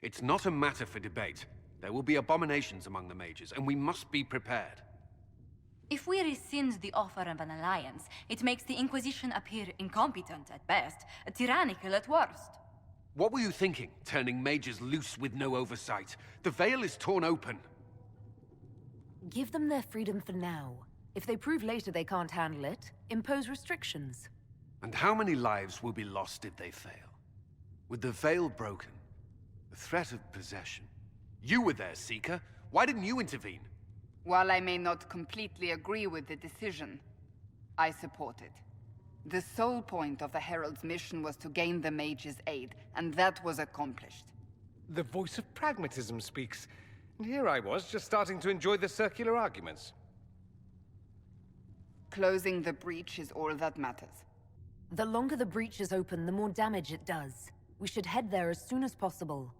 It's not a matter for debate. There will be abominations among the mages, and we must be prepared. If we rescind the offer of an alliance, it makes the Inquisition appear incompetent at best, tyrannical at worst. What were you thinking, turning mages loose with no oversight? The veil is torn open. Give them their freedom for now. If they prove later they can't handle it, impose restrictions. And how many lives will be lost if they fail? With the veil broken, the threat of possession. You were there, Seeker. Why didn't you intervene? While I may not completely agree with the decision, I support it. The sole point of the Herald's mission was to gain the mage's aid, and that was accomplished. The voice of pragmatism speaks. And here I was, just starting to enjoy the circular arguments. Closing the breach is all that matters. The longer the breach is open, the more damage it does. We should head there as soon as possible.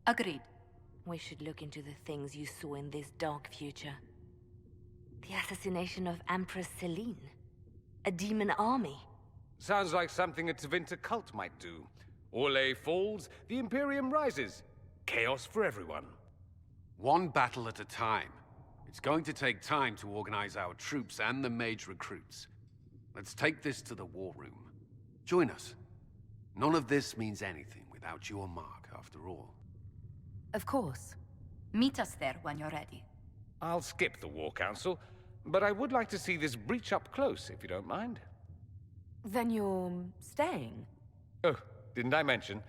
Agreed. We should look into the things you saw in this dark future. The assassination of Empress Celine. A demon army. Sounds like something a Tevinter cult might do. Orlais falls, the Imperium rises. Chaos for everyone. One battle at a time. It's going to take time to organize our troops and the mage recruits. Let's take this to the war room. Join us. None of this means anything without your mark, after all. Of course. Meet us there when you're ready. I'll skip the War Council, but I would like to see this breach up close, if you don't mind. Then you're staying? Oh, didn't I mention?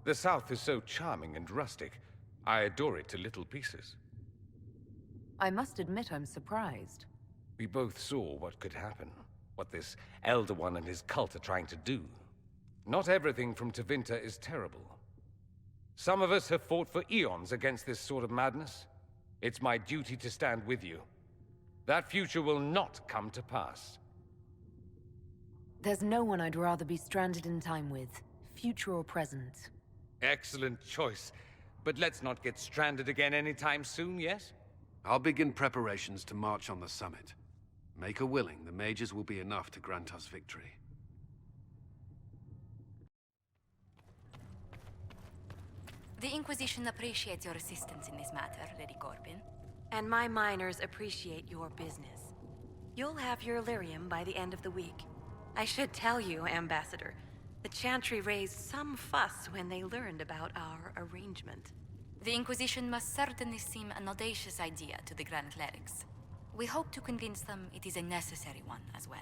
The South is so charming and rustic. I adore it to little pieces. I must admit I'm surprised. We both saw what could happen, what this Elder One and his cult are trying to do. Not everything from Tevinter is terrible. Some of us have fought for eons against this sort of madness. It's my duty to stand with you. That future will not come to pass. There's no one I'd rather be stranded in time with, future or present. Excellent choice. But let's not get stranded again anytime soon, yes? I'll begin preparations to march on the summit. Make her willing, the mages will be enough to grant us victory. The Inquisition appreciates your assistance in this matter, Lady Corbin. And my miners appreciate your business. You'll have your lyrium by the end of the week. I should tell you, Ambassador, the Chantry raised some fuss when they learned about our arrangement. The Inquisition must certainly seem an audacious idea to the Grand Clerics. We hope to convince them it is a necessary one as well.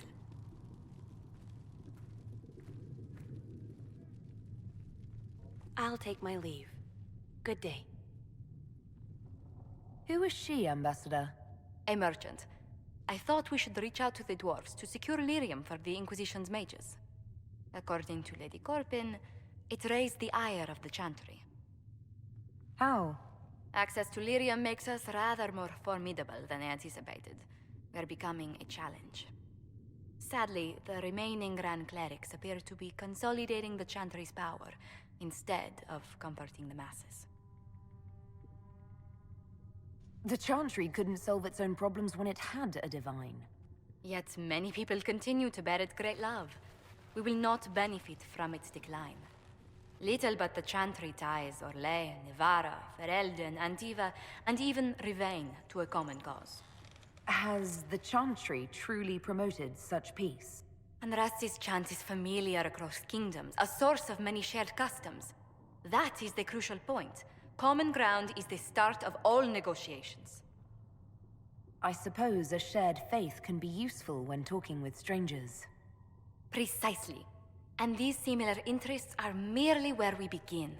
I'll take my leave. Good day. Who is she, Ambassador? A merchant. I thought we should reach out to the dwarves to secure lyrium for the Inquisition's mages. According to Lady Corbin, it raised the ire of the Chantry. How? Access to lyrium makes us rather more formidable than anticipated. We're becoming a challenge. Sadly, the remaining Grand Clerics appear to be consolidating the Chantry's power, instead of comforting the masses. The Chantry couldn't solve its own problems when it had a divine. Yet many people continue to bear it great love. We will not benefit from its decline. Little but the Chantry ties Orlais, Nevarra, Ferelden, Antiva, and even Rivain to a common cause. Has the Chantry truly promoted such peace? Andrasti's chant is familiar across kingdoms, a source of many shared customs. That is the crucial point. Common ground is the start of all negotiations. I suppose a shared faith can be useful when talking with strangers. Precisely. And these similar interests are merely where we begin.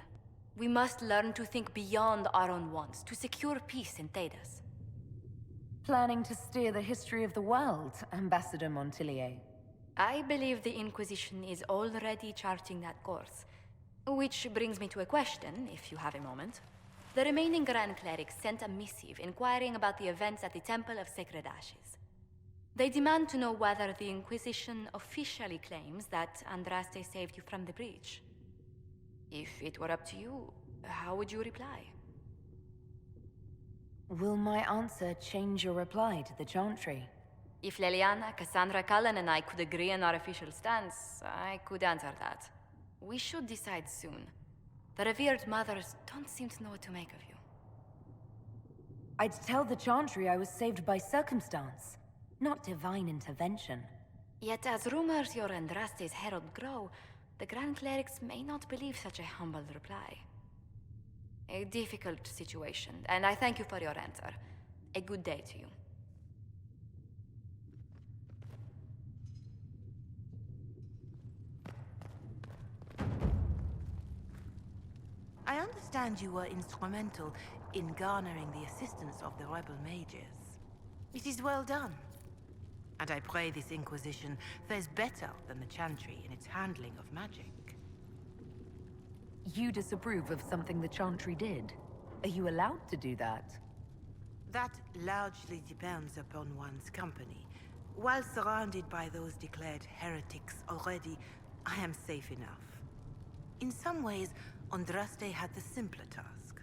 We must learn to think beyond our own wants to secure peace in Thedas. Planning to steer the history of the world, Ambassador Montillier? I believe the Inquisition is already charting that course. Which brings me to a question, if you have a moment. The remaining Grand Clerics sent a missive inquiring about the events at the Temple of Sacred Ashes. They demand to know whether the Inquisition officially claims that Andraste saved you from the breach. If it were up to you, how would you reply? Will my answer change your reply to the Chantry? If Leliana, Cassandra Cullen, and I could agree on our official stance, I could answer that. We should decide soon. The revered mothers don't seem to know what to make of you. I'd tell the Chantry I was saved by circumstance, not divine intervention. Yet as rumors your Andraste's herald grow, the Grand Clerics may not believe such a humble reply. A difficult situation, and I thank you for your answer. A good day to you. I understand you were instrumental in garnering the assistance of the rebel mages. It is well done. And I pray this Inquisition fares better than the Chantry in its handling of magic. You disapprove of something the Chantry did. Are you allowed to do that? That largely depends upon one's company. While surrounded by those declared heretics already, I am safe enough. In some ways, Andraste had the simpler task.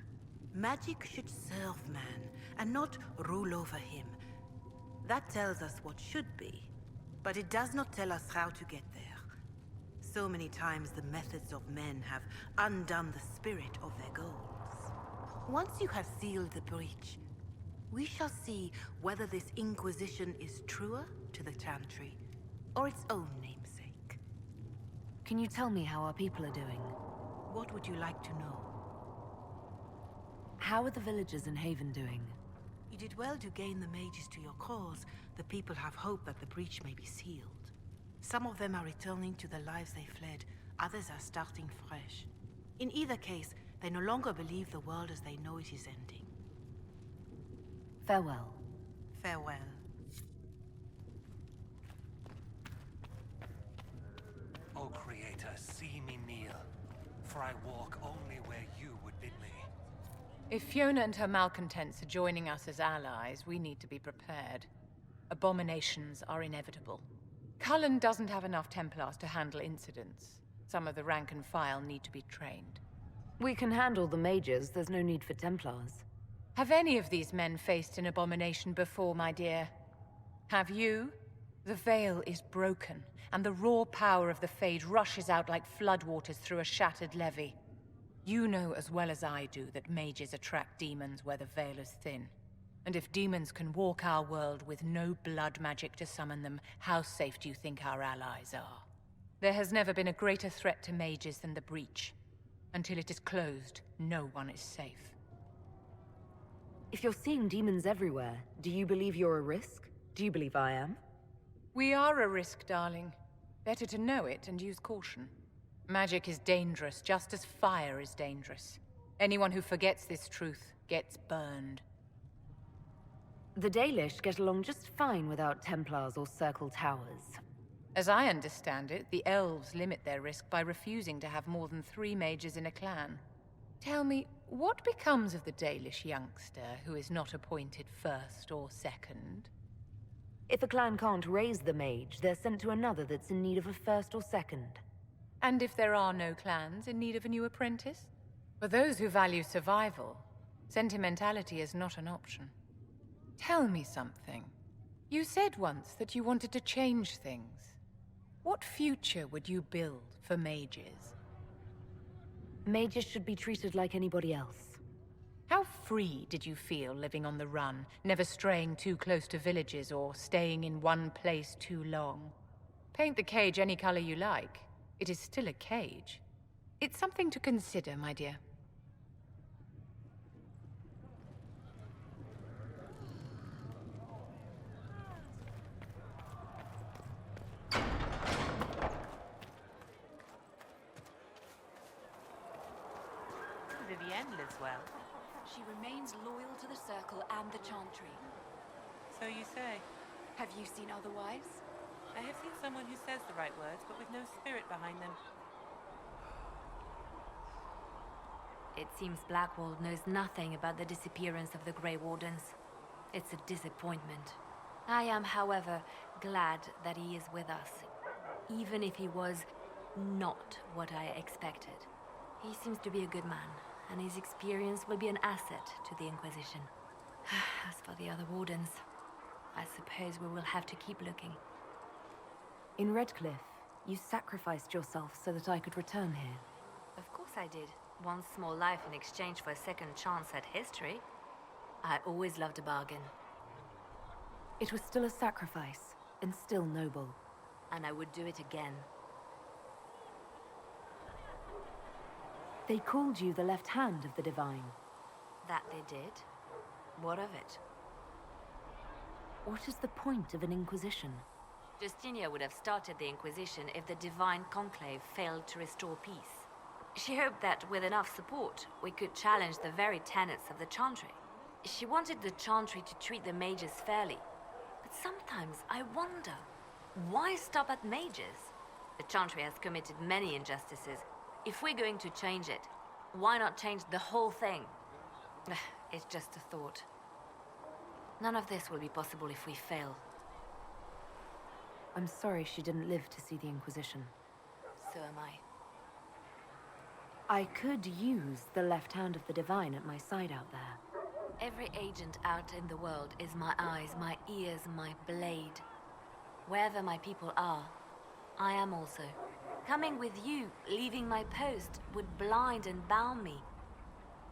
Magic should serve man, and not rule over him. That tells us what should be, but it does not tell us how to get there. So many times the methods of men have undone the spirit of their goals. Once you have sealed the breach, we shall see whether this Inquisition is truer to the Chantry, or its own namesake. Can you tell me how our people are doing? What would you like to know? How are the villagers in Haven doing? You did well to gain the mages to your cause. The people have hope that the breach may be sealed. Some of them are returning to the lives they fled. Others are starting fresh. In either case, they no longer believe the world as they know it is ending. Farewell. Farewell. O Creator, see me kneel, for I walk only where you would bid me. If Fiona and her malcontents are joining us as allies, we need to be prepared. Abominations are inevitable. Cullen doesn't have enough Templars to handle incidents. Some of the rank and file need to be trained. We can handle the mages, there's no need for Templars. Have any of these men faced an abomination before, my dear? Have you? The veil is broken, and the raw power of the Fade rushes out like floodwaters through a shattered levee. You know as well as I do that mages attract demons where the veil is thin. And if demons can walk our world with no blood magic to summon them, how safe do you think our allies are? There has never been a greater threat to mages than the breach. Until it is closed, no one is safe. If you're seeing demons everywhere, do you believe you're a risk? Do you believe I am? We are a risk, darling. Better to know it and use caution. Magic is dangerous, just as fire is dangerous. Anyone who forgets this truth gets burned. The Dalish get along just fine without Templars or Circle Towers. As I understand it, the elves limit their risk by refusing to have more than 3 mages in a clan. Tell me, what becomes of the Dalish youngster who is not appointed first or second? If a clan can't raise the mage, they're sent to another that's in need of a first or second. And if there are no clans in need of a new apprentice? For those who value survival, sentimentality is not an option. Tell me something. You said once that you wanted to change things. What future would you build for mages? Mages should be treated like anybody else. How free did you feel living on the run, never straying too close to villages or staying in one place too long? Paint the cage any color you like. It is still a cage. It's something to consider, my dear. Vivienne lives well. She remains loyal to the Circle and the Chantry. So you say. Have you seen otherwise? I have seen someone who says the right words, but with no spirit behind them. It seems Blackwall knows nothing about the disappearance of the Grey Wardens. It's a disappointment. I am, however, glad that he is with us, even if he was not what I expected. He seems to be a good man, and his experience will be an asset to the Inquisition. As for the other Wardens, I suppose we will have to keep looking. In Redcliffe, you sacrificed yourself so that I could return here. Of course I did. One small life in exchange for a second chance at history. I always loved a bargain. It was still a sacrifice, and still noble. And I would do it again. They called you the left hand of the Divine. That they did. What of it? What is the point of an Inquisition? Justinia would have started the Inquisition if the Divine Conclave failed to restore peace. She hoped that with enough support, we could challenge the very tenets of the Chantry. She wanted the Chantry to treat the mages fairly. But sometimes I wonder, why stop at mages? The Chantry has committed many injustices. If we're going to change it, why not change the whole thing? It's just a thought. None of this will be possible if we fail. I'm sorry she didn't live to see the Inquisition. So am I. I could use the left hand of the Divine at my side out there. Every agent out in the world is my eyes, my ears, my blade. Wherever my people are, I am also. Coming with you, leaving my post, would blind and bound me.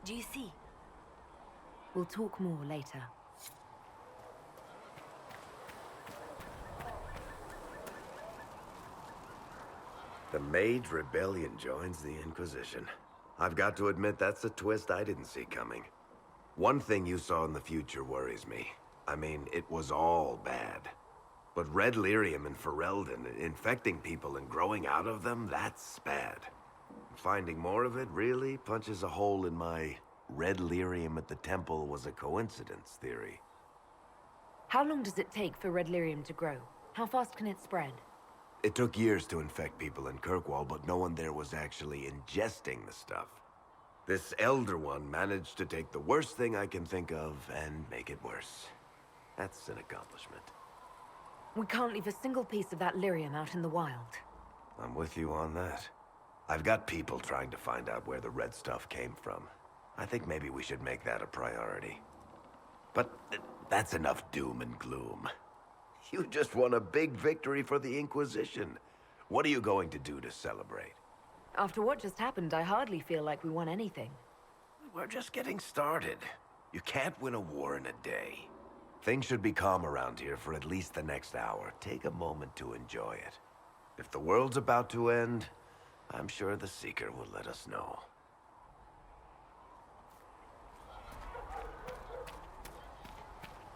Do you see? We'll talk more later. The Mage Rebellion joins the Inquisition. I've got to admit that's a twist I didn't see coming. One thing you saw in the future worries me. I mean, it was all bad. But red lyrium and Ferelden, infecting people and growing out of them, that's bad. Finding more of it really punches a hole in my red lyrium at the temple was a coincidence theory. How long does it take for red lyrium to grow? How fast can it spread? It took years to infect people in Kirkwall, but no one there was actually ingesting the stuff. This Elder One managed to take the worst thing I can think of and make it worse. That's an accomplishment. We can't leave a single piece of that lyrium out in the wild. I'm with you on that. I've got people trying to find out where the red stuff came from. I think maybe we should make that a priority. But that's enough doom and gloom. You just won a big victory for the Inquisition. What are you going to do to celebrate? After what just happened, I hardly feel like we won anything. We're just getting started. You can't win a war in a day. Things should be calm around here for at least the next hour. Take a moment to enjoy it. If the world's about to end, I'm sure the Seeker will let us know.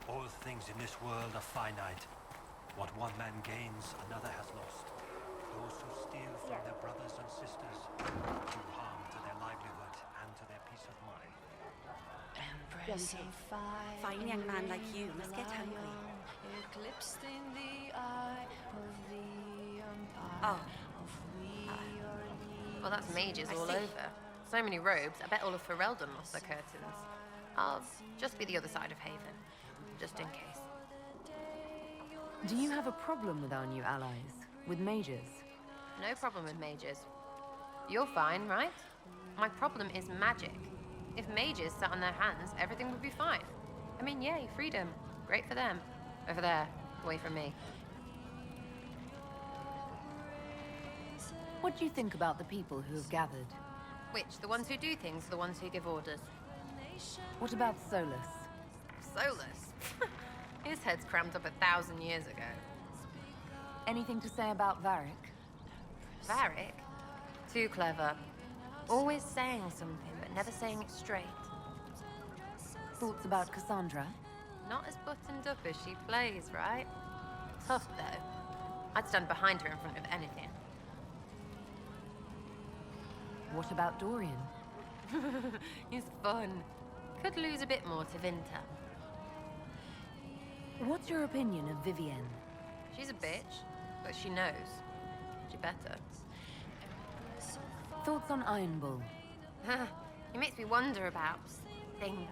All things in this world are finite. What one man gains, another has lost. Those who steal from their brothers and sisters do harm to their livelihood and to their peace of mind. Empress of fire, Fine young man like you must get hungry. eclipsed in the eye of the Oh. Well, that's mages all over. So many robes, I bet all of Ferelden lost their curtains. I'll just be the other side of Haven, just in case. Do you have a problem with our new allies? With mages? No problem with mages. You're fine, right? My problem is magic. If mages sat on their hands, everything would be fine. I mean, yay, freedom. Great for them. Over there, away from me. What do you think about the people who have gathered? Which, the ones who do things or the ones who give orders? What about Solus? Solus? His head's crammed up 1,000 years ago. Anything to say about Varric? Varric? Too clever. Always saying something, but never saying it straight. Thoughts about Cassandra? Not as buttoned up as she plays, right? Tough, though. I'd stand behind her in front of anything. What about Dorian? He's fun. Could lose a bit more to Vinta. What's your opinion of Vivienne? She's a bitch, but she knows. She better. Thoughts on Iron Bull? He makes me wonder about things.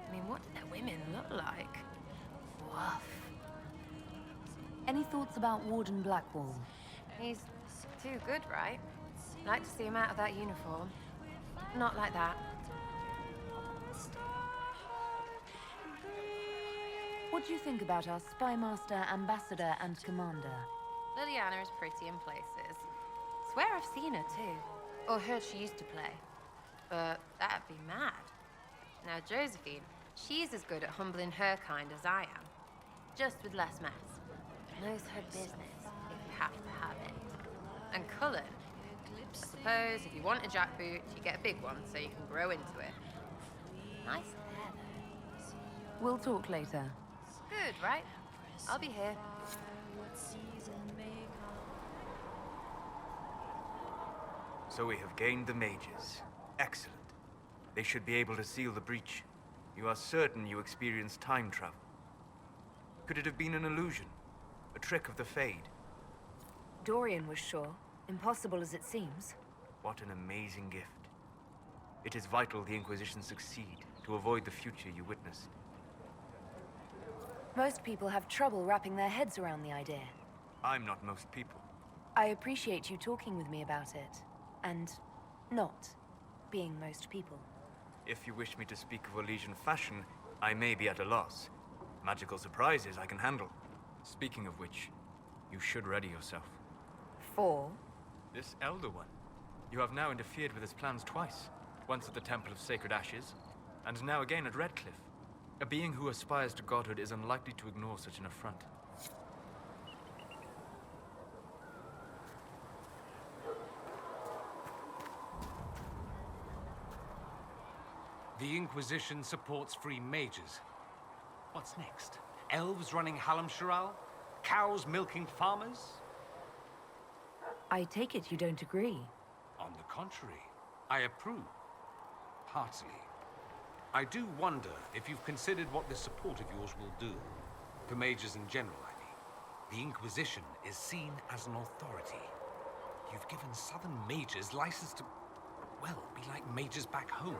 I mean, what do their women look like? Woof. Any thoughts about Warden Blackwall? He's too good, right? Like to see him out of that uniform. Not like that. What do you think about our Spymaster, Ambassador, and Commander? Liliana is pretty in places. Swear I've seen her too. Or heard she used to play. Now, Josephine, she's as good at humbling her kind as I am. Just with less mess. Knows her business, if you have to have it. And Cullen, I suppose if you want a jackboot, you get a big one so you can grow into it. Nice hair, though. We'll talk later. Good, right? I'll be here. So we have gained the mages. Excellent. They should be able to seal the breach. You are certain you experienced time travel? Could it have been an illusion? A trick of the Fade? Dorian was sure. Impossible as it seems. What an amazing gift. It is vital the Inquisition succeed to avoid the future you witnessed. Most people have trouble wrapping their heads around the idea. I'm not most people. I appreciate you talking with me about it. And not being most people. If you wish me to speak of Orlesian fashion, I may be at a loss. Magical surprises I can handle. Speaking of which, you should ready yourself. For? This Elder One. You have now interfered with his plans twice. Once at the Temple of Sacred Ashes, and now again at Redcliffe. A being who aspires to godhood is unlikely to ignore such an affront. The Inquisition supports free mages. What's next? Elves running Halamsharal? Cows milking farmers? I take it you don't agree. On the contrary, I approve. Heartily. I do wonder if you've considered what this support of yours will do. For mages in general, I mean. The Inquisition is seen as an authority. You've given southern mages license to, well, be like mages back home.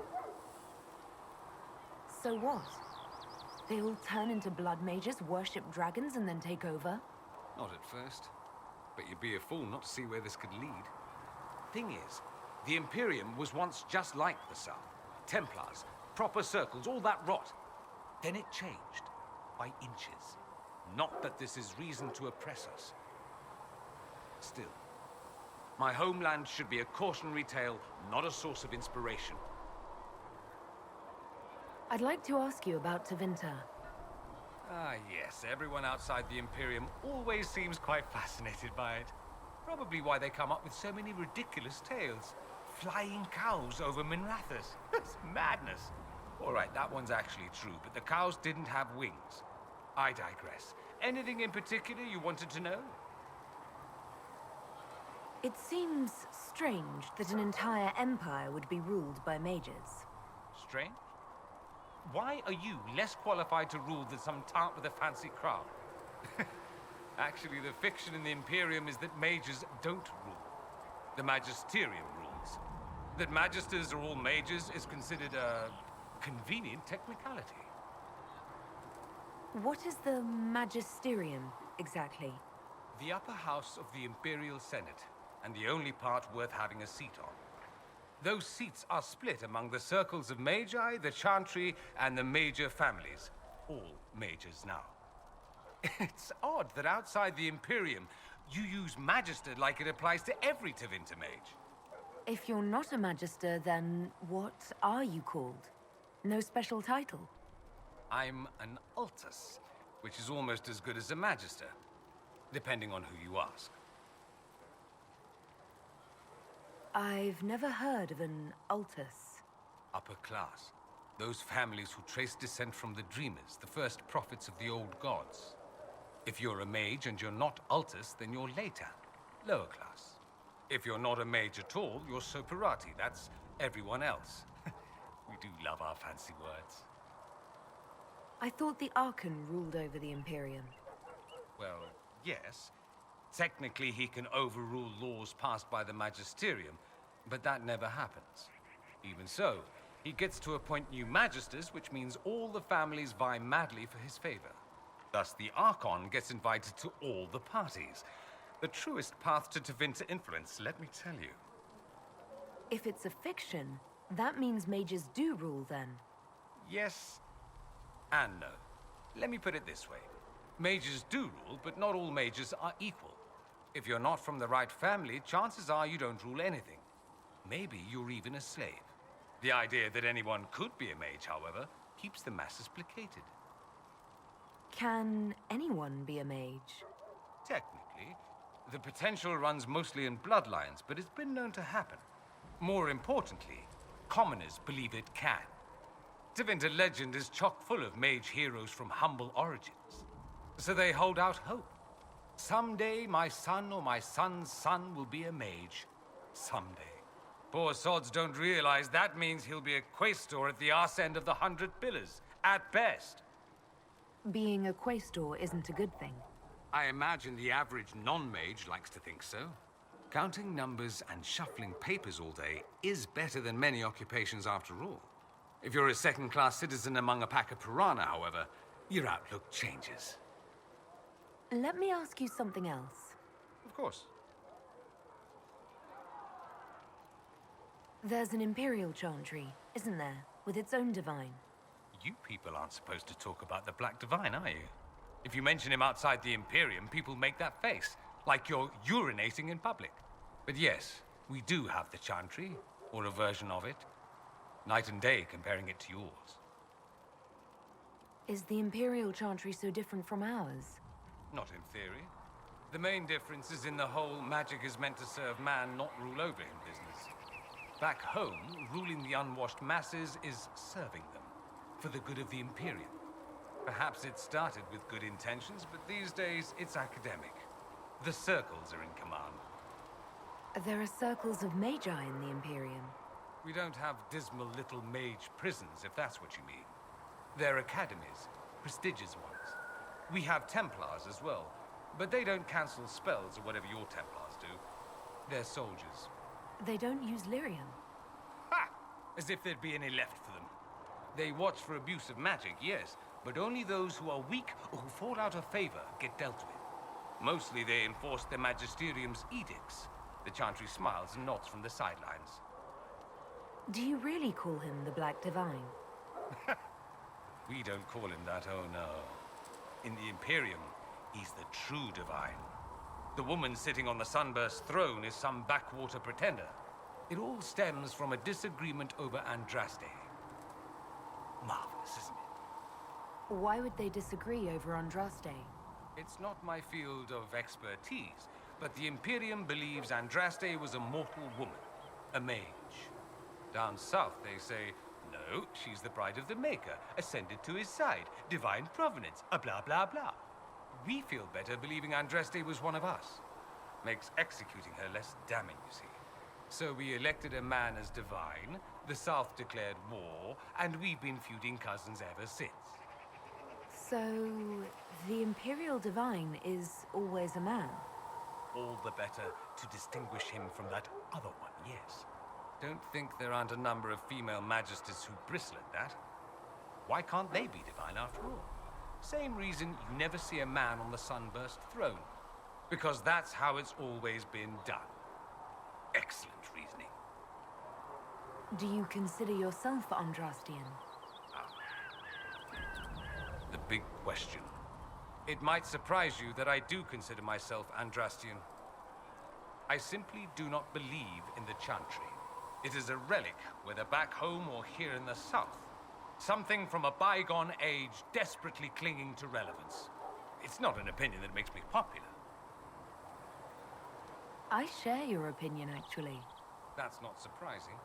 So what? They'll turn into blood mages, worship dragons, and then take over? Not at first. But you'd be a fool not to see where this could lead. Thing is, the Imperium was once just like the South. Templars, proper circles, all that rot. Then it changed. By inches. Not that this is reason to oppress us. Still, my homeland should be a cautionary tale, not a source of inspiration. I'd like to ask you about Tevinter. Ah, yes. Everyone outside the Imperium always seems quite fascinated by it. Probably why they come up with so many ridiculous tales. Flying cows over Minrathous. It's madness. All right, that one's actually true, but the cows didn't have wings. I digress. Anything in particular you wanted to know? It seems strange that an entire empire would be ruled by mages. Strange? Why are you less qualified to rule than some tart with a fancy crown? Actually, the fiction in the Imperium is that mages don't rule. The Magisterium rules. That magisters are all mages is considered a convenient technicality. What is the Magisterium, exactly? The upper house of the Imperial Senate, and the only part worth having a seat on. Those seats are split among the circles of Magi, the Chantry, and the major families. All mages now. It's odd that outside the Imperium, you use Magister like it applies to every Tevinter mage. If you're not a Magister, then what are you called? No special title? I'm an Altus, which is almost as good as a Magister, depending on who you ask. I've never heard of an Altus. Upper class. Those families who trace descent from the Dreamers, the first prophets of the old gods. If you're a mage and you're not Altus, then you're Leitan, lower class. If you're not a mage at all, you're Soperati. That's everyone else. We do love our fancy words. I thought the Archon ruled over the Imperium. Well, yes. Technically, he can overrule laws passed by the Magisterium, but that never happens. Even so, he gets to appoint new Magisters, which means all the families vie madly for his favor. Thus, the Archon gets invited to all the parties. The truest path to Tevinter influence, let me tell you. If it's a fiction, that means mages do rule then. Yes and no. Let me put it this way. Mages do rule, but not all mages are equal. If you're not from the right family, chances are you don't rule anything. Maybe you're even a slave. The idea that anyone could be a mage, however, keeps the masses placated. Can anyone be a mage? Technically, the potential runs mostly in bloodlines, but it's been known to happen. More importantly, commoners believe it can. Tevinter legend is chock full of mage heroes from humble origins. So they hold out hope. Someday my son or my son's son will be a mage. Someday. Poor sods don't realize that means he'll be a quaestor at the arse end of the 100 Pillars, at best. Being a quaestor isn't a good thing. I imagine the average non-mage likes to think so. Counting numbers and shuffling papers all day is better than many occupations after all. If you're a second-class citizen among a pack of piranha, however, your outlook changes. Let me ask you something else. Of course. There's an Imperial Chantry, isn't there? With its own divine. You people aren't supposed to talk about the Black Divine, are you? If you mention him outside the Imperium, people make that face, like you're urinating in public. But yes, we do have the Chantry, or a version of it. Night and day comparing it to yours. Is the Imperial Chantry so different from ours? Not in theory. The main difference is in the whole magic is meant to serve man, not rule over him business. Back home, ruling the unwashed masses is serving them, for the good of the Imperium. Perhaps it started with good intentions, but these days it's academic. The circles are in command. There are circles of magi in the Imperium. We don't have dismal little mage prisons, if that's what you mean. They're academies, prestigious ones. We have Templars as well, but they don't cancel spells or whatever your Templars do. They're soldiers. They don't use lyrium. Ha! As if there'd be any left for them. They watch for abuse of magic, yes, but only those who are weak or who fall out of favor get dealt with. Mostly they enforce the Magisterium's edicts. The Chantry smiles and nods from the sidelines. Do you really call him the Black Divine? We don't call him that, oh no. In the Imperium, he's the true divine. The woman sitting on the Sunburst throne is some backwater pretender. It all stems from a disagreement over Andraste. Marvelous, isn't it? Why would they disagree over Andraste? It's not my field of expertise, but the Imperium believes Andraste was a mortal woman, a mage. Down south, they say, no, she's the bride of the Maker, ascended to his side, divine provenance, a blah blah blah. We feel better believing Andraste was one of us. Makes executing her less damning, you see. So we elected a man as divine, the South declared war, and we've been feuding cousins ever since. So, the Imperial Divine is always a man? All the better to distinguish him from that other one, yes. Don't think there aren't a number of female magisters who bristle at that. Why can't they be divine after all? Same reason you never see a man on the Sunburst throne. Because that's how it's always been done. Excellent reasoning. Do you consider yourself Andrastian? The big question. It might surprise you that I do consider myself Andrastian. I simply do not believe in the Chantry. It is a relic, whether back home or here in the south. Something from a bygone age desperately clinging to relevance. It's not an opinion that makes me popular. I share your opinion, actually. That's not surprising,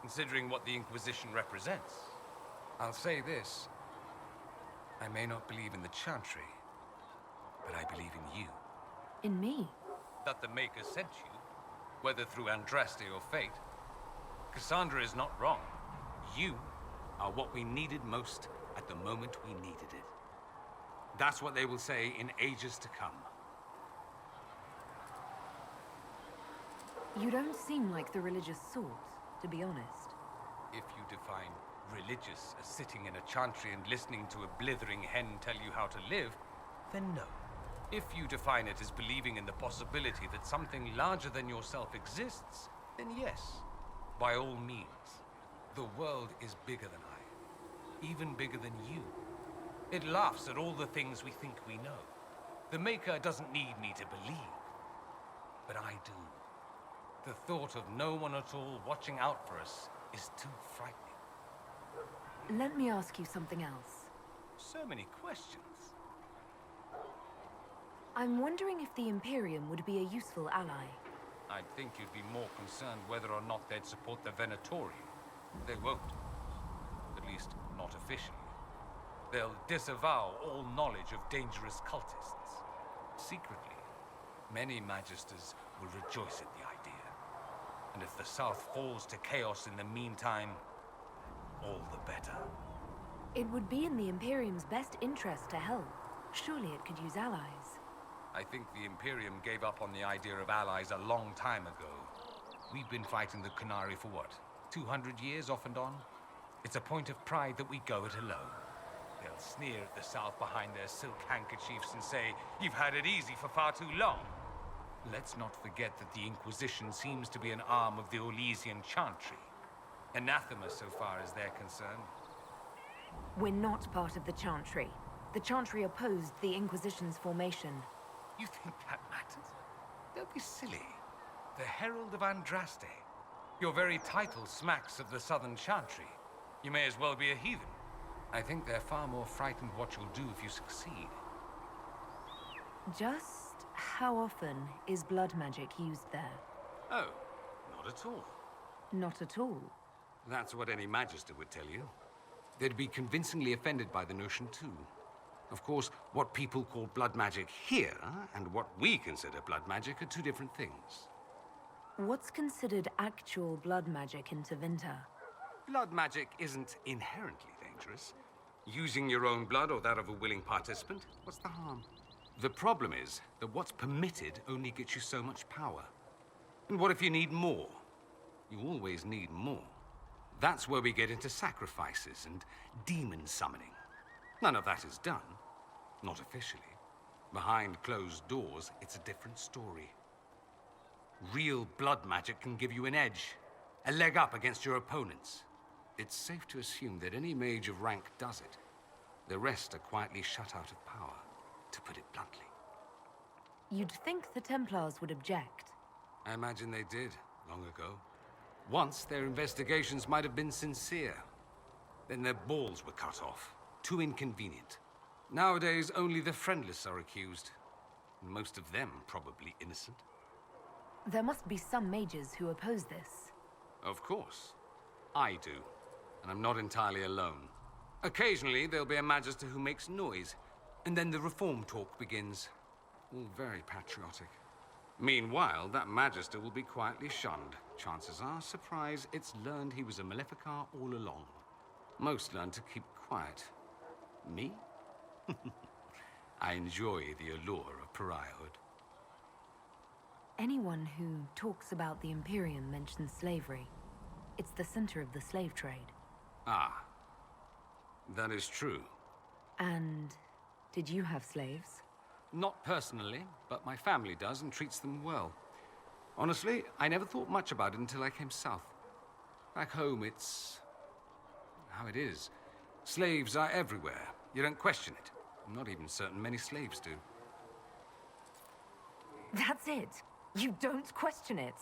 considering what the Inquisition represents. I'll say this. I may not believe in the Chantry, but I believe in you. In me? That the Maker sent you, whether through Andraste or fate. Cassandra is not wrong. You are what we needed most at the moment we needed it. That's what they will say in ages to come. You don't seem like the religious sort, to be honest. If you define religious as sitting in a chantry and listening to a blithering hen tell you how to live, then no. If you define it as believing in the possibility that something larger than yourself exists, then yes, by all means. The world is bigger than I, even bigger than you. It laughs at all the things we think we know. The Maker doesn't need me to believe, but I do. The thought of no one at all watching out for us is too frightening. Let me ask you something else. So many questions. I'm wondering if the Imperium would be a useful ally. I'd think you'd be more concerned whether or not they'd support the Venatorium. They won't. At least, not officially. They'll disavow all knowledge of dangerous cultists. Secretly, many Magisters will rejoice at the idea. And if the South falls to chaos in the meantime, all the better. It would be in the Imperium's best interest to help. Surely it could use allies. I think the Imperium gave up on the idea of allies a long time ago. We've been fighting the Qunari for what, 200 years off and on? It's a point of pride that we go it alone. They'll sneer at the South behind their silk handkerchiefs and say, "You've had it easy for far too long." Let's not forget that the Inquisition seems to be an arm of the Orlesian Chantry. Anathema so far as they're concerned. We're not part of the Chantry. The Chantry opposed the Inquisition's formation. You think that matters? Don't be silly. The Herald of Andraste. Your very title smacks of the Southern Chantry. You may as well be a heathen. I think they're far more frightened what you'll do if you succeed. Just how often is blood magic used there? Oh, not at all. Not at all. That's what any Magister would tell you. They'd be convincingly offended by the notion, too. Of course, what people call blood magic here, and what we consider blood magic, are two different things. What's considered actual blood magic in Tevinter? Blood magic isn't inherently dangerous. Using your own blood or that of a willing participant, what's the harm? The problem is that what's permitted only gets you so much power. And what if you need more? You always need more. That's where we get into sacrifices and demon summoning. None of that is done. Not officially. Behind closed doors, it's a different story. Real blood magic can give you an edge, a leg up against your opponents. It's safe to assume that any mage of rank does it. The rest are quietly shut out of power, to put it bluntly. You'd think the Templars would object. I imagine they did, long ago. Once, their investigations might have been sincere. Then their balls were cut off. Too inconvenient. Nowadays, only the friendless are accused. Most of them probably innocent. There must be some mages who oppose this. Of course. I do. And I'm not entirely alone. Occasionally, there'll be a Magister who makes noise, and then the reform talk begins. All very patriotic. Meanwhile, that Magister will be quietly shunned. Chances are, surprise, it's learned he was a Maleficar all along. Most learn to keep quiet. Me? I enjoy the allure of pariahhood. Anyone who talks about the Imperium mentions slavery. It's the center of the slave trade. Ah. That is true. And did you have slaves? Not personally, but my family does and treats them well. Honestly, I never thought much about it until I came south. Back home, it's how it is. Slaves are everywhere. You don't question it. I'm not even certain many slaves do. That's it. You don't question it.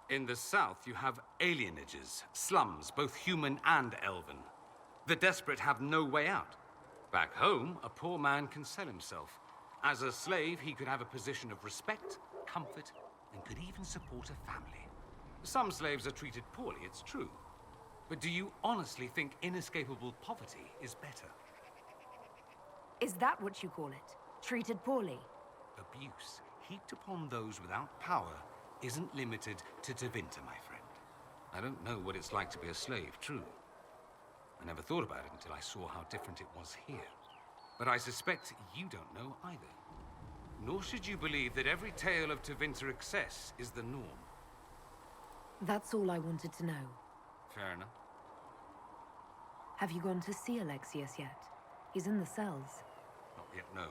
In the south, you have alienages, slums, both human and elven. The desperate have no way out. Back home, a poor man can sell himself. As a slave, he could have a position of respect, comfort, and could even support a family. Some slaves are treated poorly, it's true. But do you honestly think inescapable poverty is better? Is that what you call it? Treated poorly? Abuse heaped upon those without power isn't limited to Tevinter, my friend. I don't know what it's like to be a slave, true. I never thought about it until I saw how different it was here. But I suspect you don't know either. Nor should you believe that every tale of Tevinter excess is the norm. That's all I wanted to know. Fair enough. Have you gone to see Alexius yet? He's in the cells. Not yet, no.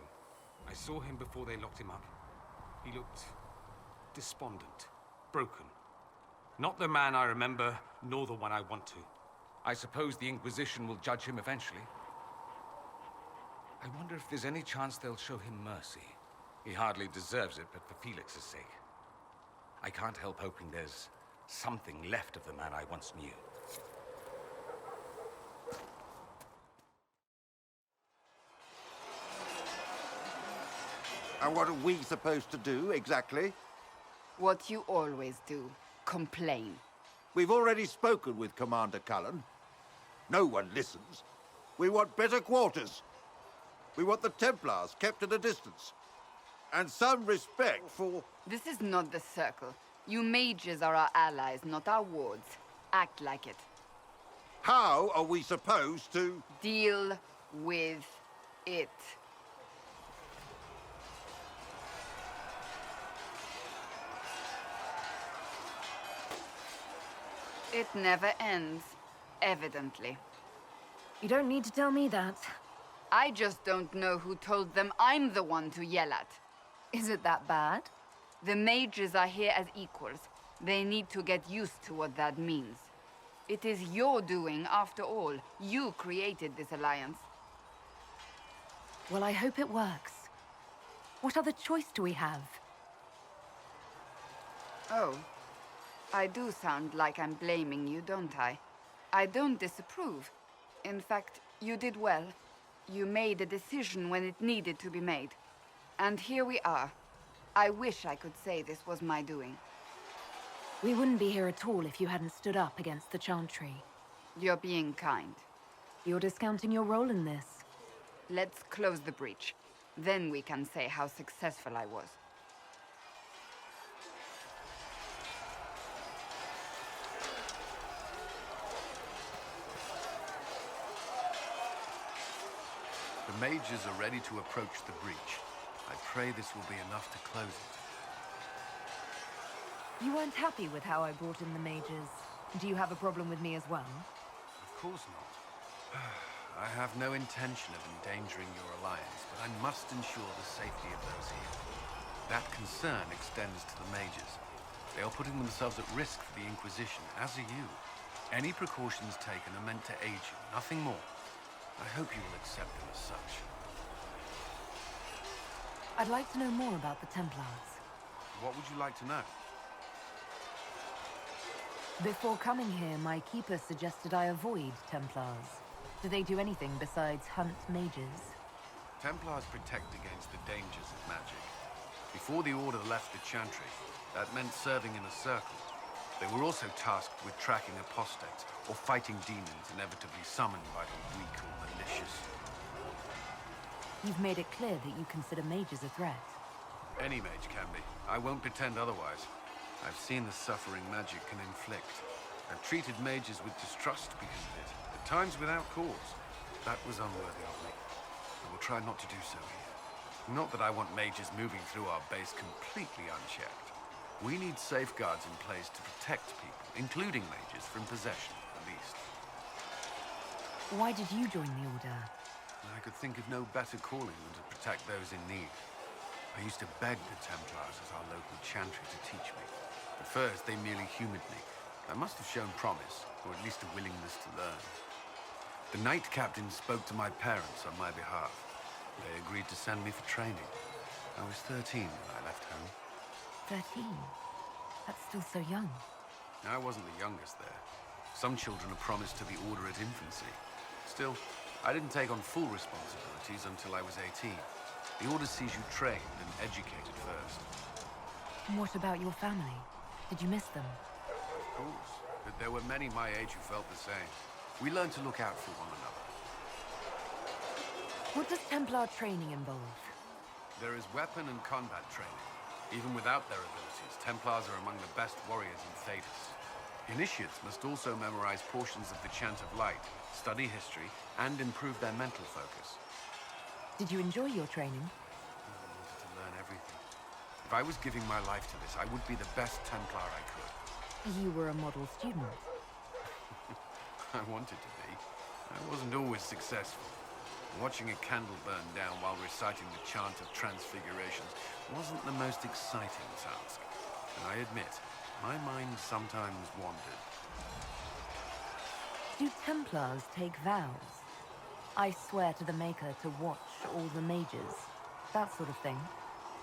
I saw him before they locked him up. He looked despondent, broken. Not the man I remember, nor the one I want to. I suppose the Inquisition will judge him eventually. I wonder if there's any chance they'll show him mercy. He hardly deserves it, but for Felix's sake. I can't help hoping there's something left of the man I once knew. And what are we supposed to do, exactly? What you always do. Complain. We've already spoken with Commander Cullen. No one listens. We want better quarters. We want the Templars kept at a distance. And some respect for... This is not the Circle. You mages are our allies, not our wards. Act like it. How are we supposed to... Deal with it. It never ends, evidently. You don't need to tell me that. I just don't know who told them I'm the one to yell at. Is it that bad? The mages are here as equals. They need to get used to what that means. It is your doing, after all. You created this alliance. Well, I hope it works. What other choice do we have? Oh. I do sound like I'm blaming you, don't I? I don't disapprove. In fact, you did well. You made a decision when it needed to be made. And here we are. I wish I could say this was my doing. We wouldn't be here at all if you hadn't stood up against the Chantry. You're being kind. You're discounting your role in this. Let's close the breach. Then we can say how successful I was. The mages are ready to approach the breach. I pray this will be enough to close it. You weren't happy with how I brought in the mages. Do you have a problem with me as well? Of course not. I have no intention of endangering your alliance, but I must ensure the safety of those here. That concern extends to the mages. They are putting themselves at risk for the Inquisition, as are you. Any precautions taken are meant to aid you, nothing more. I hope you will accept them as such. I'd like to know more about the Templars. What would you like to know? Before coming here, my keeper suggested I avoid Templars. Do they do anything besides hunt mages? Templars protect against the dangers of magic. Before the Order left the Chantry, that meant serving in a circle. They were also tasked with tracking apostates, or fighting demons inevitably summoned by the weak or malicious. You've made it clear that you consider mages a threat. Any mage can be. I won't pretend otherwise. I've seen the suffering magic can inflict. I've treated mages with distrust because of it, at times without cause. That was unworthy of me. I will try not to do so here. Not that I want mages moving through our base completely unchecked. We need safeguards in place to protect people, including mages, from possession, at least. Why did you join the Order? I could think of no better calling than to protect those in need. I used to beg the Templars as our local Chantry to teach me. At first, they merely humored me. I must have shown promise, or at least a willingness to learn. The Knight Captain spoke to my parents on my behalf. They agreed to send me for training. I was 13 when I left home. 13? That's still so young. I wasn't the youngest there. Some children are promised to the Order at infancy. Still, I didn't take on full responsibilities until I was 18. The Order sees you trained and educated first. What about your family? Did you miss them? Of course, but there were many my age who felt the same. We learned to look out for one another. What does Templar training involve? There is weapon and combat training. Even without their abilities, Templars are among the best warriors in Thedas. Initiates must also memorize portions of the Chant of Light, study history, and improve their mental focus. Did you enjoy your training? I wanted to learn everything. If I was giving my life to this, I would be the best Templar I could. You were a model student. I wanted to be. I wasn't always successful. Watching a candle burn down while reciting the Chant of Transfigurations wasn't the most exciting task. And I admit, my mind sometimes wandered. Do Templars take vows? I swear to the Maker to watch all the mages. That sort of thing.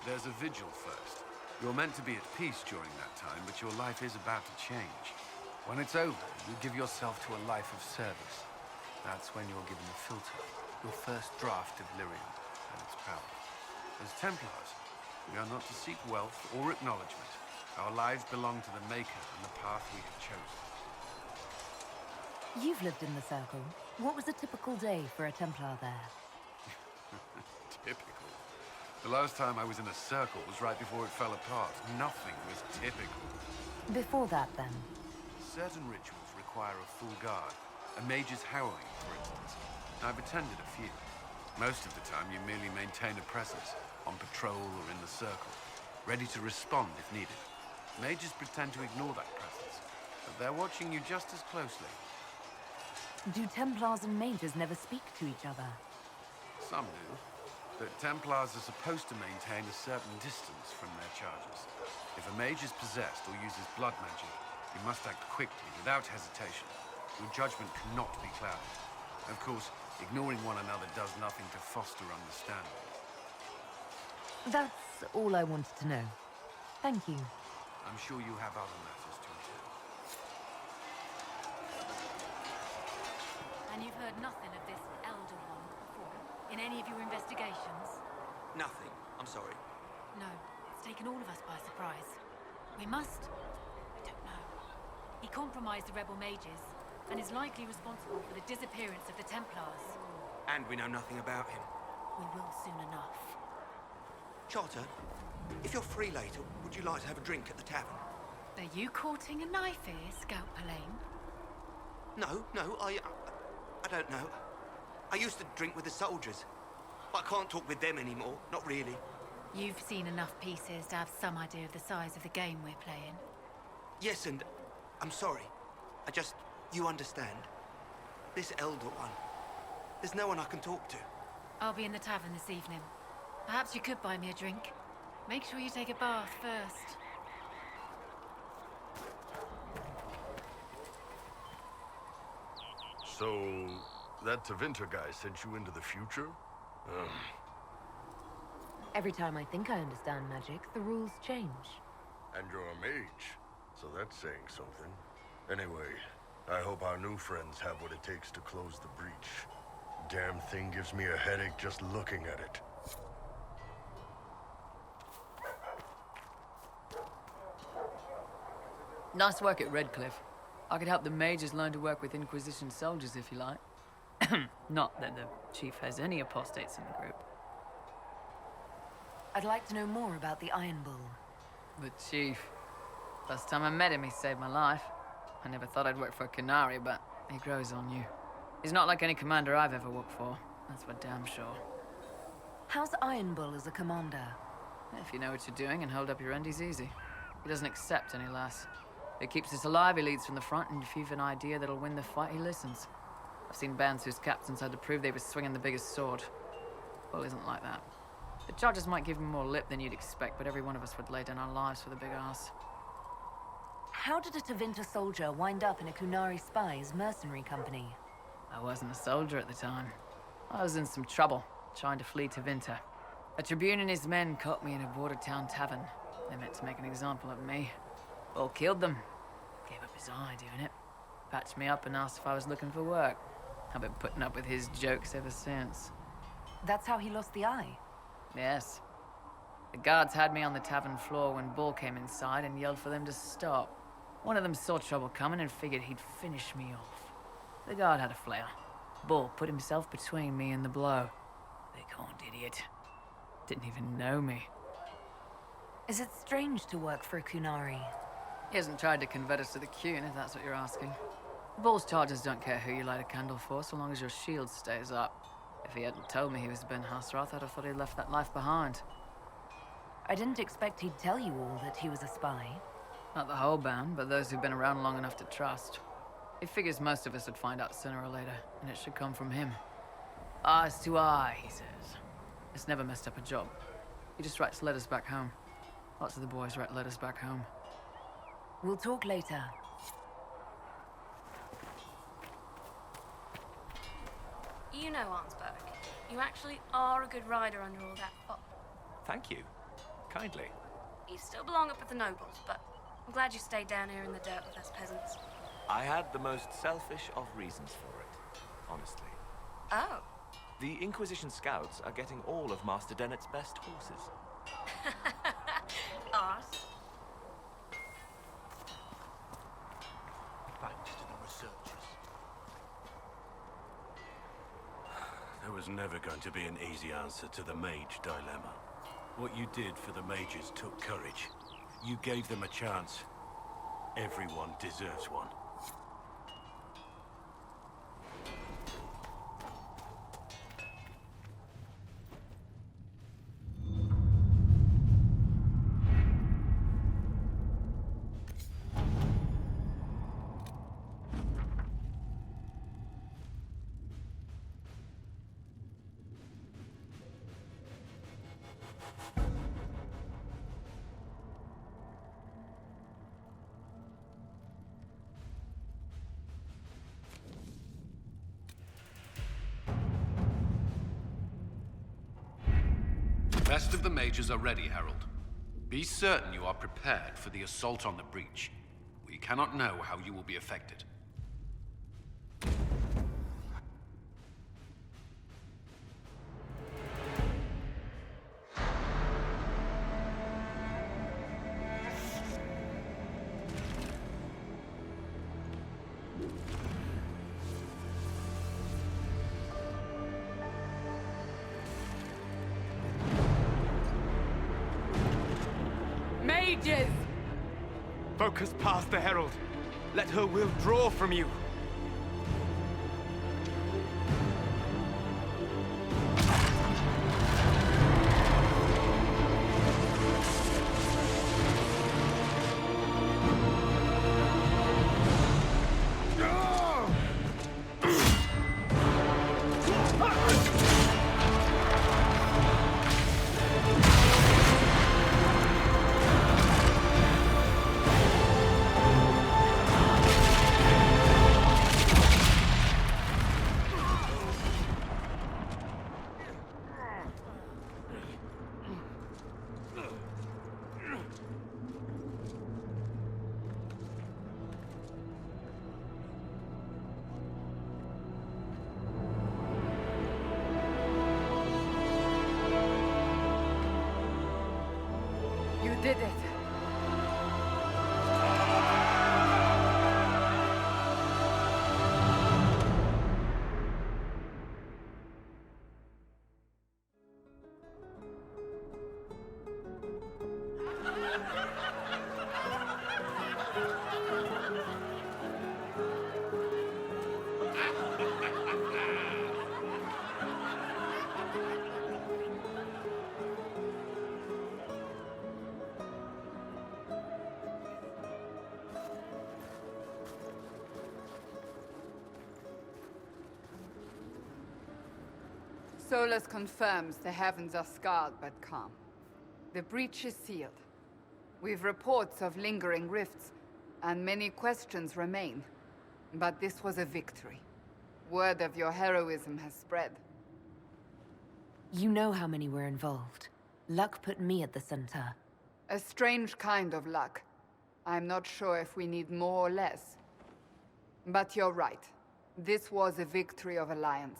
There's a vigil first. You're meant to be at peace during that time, but your life is about to change. When it's over, you give yourself to a life of service. That's when you're given the filter, your first draft of lyrium and its power. As Templars, We are not to seek wealth or acknowledgement. Our lives belong to the Maker and the path we have chosen. You've lived in the Circle. What was a typical day for a Templar there? Typical? The last time I was in a circle was right before it fell apart. Nothing was typical. Before that, then? Certain rituals require a full guard. A mage's howling, for instance. I've attended a few. Most of the time, you merely maintain a presence, on patrol or in the circle, ready to respond if needed. Mages pretend to ignore that presence, but they're watching you just as closely. Do Templars and mages never speak to each other? Some do, but Templars are supposed to maintain a certain distance from their charges. If a mage is possessed or uses blood magic, you must act quickly, without hesitation. Your judgment cannot be clouded. Of course, ignoring one another does nothing to foster understanding. That's all I wanted to know. Thank you. I'm sure you have other matters to attend. And you've heard nothing of this Elder One before? In any of your investigations? Nothing. I'm sorry. No. It's taken all of us by surprise. We must... I don't know. He compromised the rebel mages, and is likely responsible for the disappearance of the Templars. And we know nothing about him. We will soon enough. Charter, if you're free later, would you like to have a drink at the tavern? Are you courting a knife here, Scout Pallane? No, I don't know. I used to drink with the soldiers. But I can't talk with them anymore, not really. You've seen enough pieces to have some idea of the size of the game we're playing. Yes, and I'm sorry. You understand. This Elder One, there's no one I can talk to. I'll be in the tavern this evening. Perhaps you could buy me a drink. Make sure you take a bath first. So, that Tevinter guy sent you into the future? Every time I think I understand magic, the rules change. And you're a mage, so that's saying something. Anyway, I hope our new friends have what it takes to close the breach. Damn thing gives me a headache just looking at it. Nice work at Redcliffe. I could help the mages learn to work with Inquisition soldiers if you like. Not that the chief has any apostates in the group. I'd like to know more about the Iron Bull. The chief. Last time I met him, he saved my life. I never thought I'd work for a Canary, but he grows on you. He's not like any commander I've ever worked for. That's for damn sure. How's Iron Bull as a commander? If you know what you're doing and hold up your end, he's easy. He doesn't accept any less. If he keeps us alive, he leads from the front, and if you've an idea that'll win the fight, he listens. I've seen bands whose captains had to prove they were swinging the biggest sword. Bull isn't like that. The charges might give him more lip than you'd expect, but every one of us would lay down our lives for the big ass. How did a Tevinter soldier wind up in a Kunari spy's mercenary company? I wasn't a soldier at the time. I was in some trouble, trying to flee Tevinter. A Tribune and his men caught me in a border town tavern. They meant to make an example of me. Bull killed them. Gave up his eye doing it. Patched me up and asked if I was looking for work. I've been putting up with his jokes ever since. That's how he lost the eye? Yes. The guards had me on the tavern floor when Bull came inside and yelled for them to stop. One of them saw trouble coming and figured he'd finish me off. The guard had a flare. Bull put himself between me and the blow. The corned idiot. Didn't even know me. Is it strange to work for a Kunari? He hasn't tried to convert us to the Qun, if that's what you're asking. Bull's charges don't care who you light a candle for, so long as your shield stays up. If he hadn't told me he was Ben Hasrath, I'd have thought he'd left that life behind. I didn't expect he'd tell you all that he was a spy. Not the whole band, but those who've been around long enough to trust. He figures most of us would find out sooner or later, and it should come from him. Eyes to eye, he says. It's never messed up a job. He just writes letters back home. Lots of the boys write letters back home. We'll talk later. You know, Arnsberg, you actually are a good rider under all that fop. Thank you. Kindly. You still belong up with the nobles, but I'm glad you stayed down here in the dirt with us peasants. I had the most selfish of reasons for it, honestly. Oh. The Inquisition scouts are getting all of Master Dennett's best horses. was never going to be an easy answer to the mage dilemma. What you did for the mages took courage. You gave them a chance. Everyone deserves one. Best of the mages are ready, Herald. Be certain you are prepared for the assault on the breach. We cannot know how you will be affected. Mages! Focus past the Herald. Let her will draw from you. You did it. Solus confirms the heavens are scarred but calm. The breach is sealed. We've reports of lingering rifts, and many questions remain. But this was a victory. Word of your heroism has spread. You know how many were involved. Luck put me at the center. A strange kind of luck. I'm not sure if we need more or less. But you're right. This was a victory of Alliance.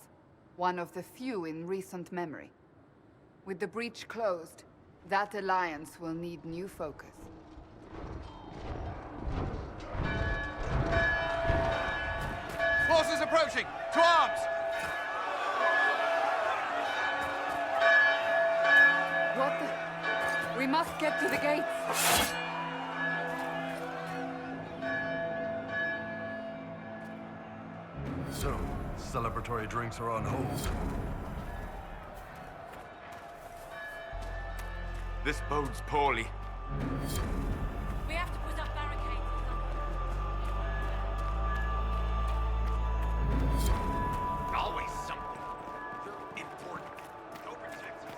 One of the few in recent memory. With the breach closed, that alliance will need new focus. Forces approaching! To arms! What the... We must get to the gates! So, celebratory drinks are on hold. This bodes poorly. We have to put up barricades. Always something. You're important. Go protect us.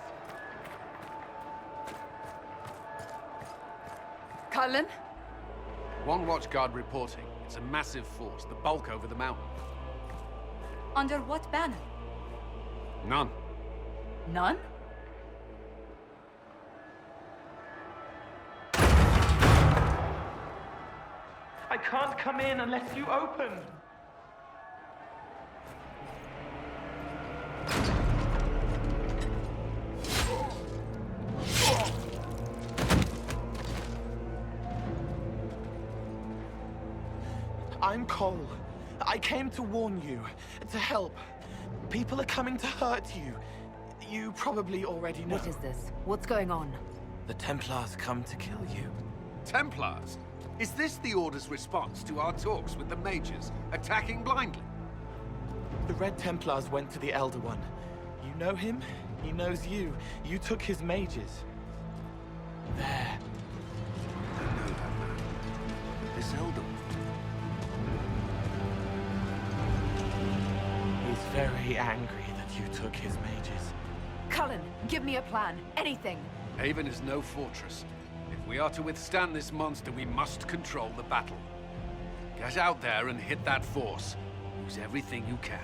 Cullen? One watchguard reporting. It's a massive force, the bulk over the mountain. Under what banner? None. None? I can't come in unless you open. I'm Cole. I came to warn you, to help. People are coming to hurt you. You probably already know. What is this? What's going on? The Templars come to kill you. Templars? Is this the Order's response to our talks with the mages, attacking blindly? The Red Templars went to the Elder One. You know him, he knows you. You took his mages. There. I know that man. This Elder One. He's very angry that you took his mages. Cullen, give me a plan. Anything. Haven is no fortress. If we are to withstand this monster, we must control the battle. Get out there and hit that force. Use everything you can.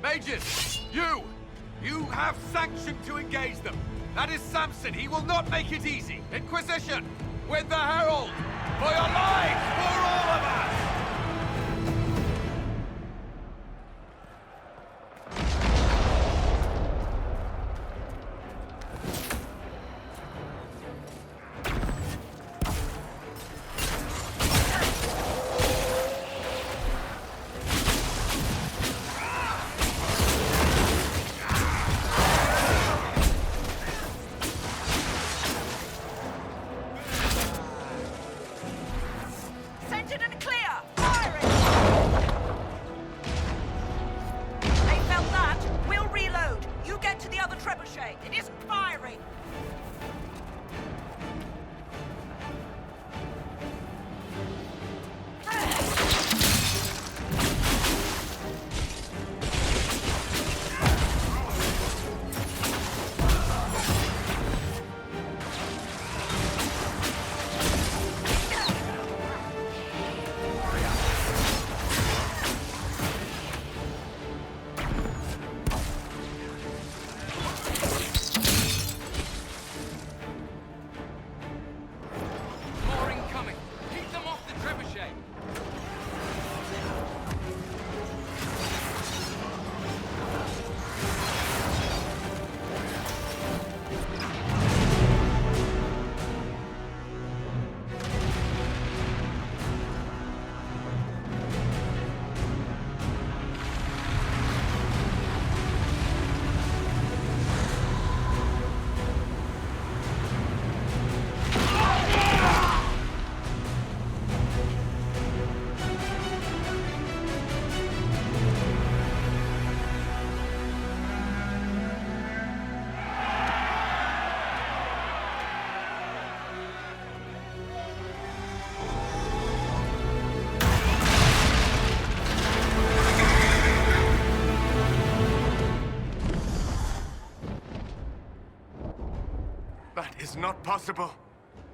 Mages! You have sanction to engage them. That is Samson. He will not make it easy. Inquisition! With the Herald! For your lives! For all of us! That is not possible.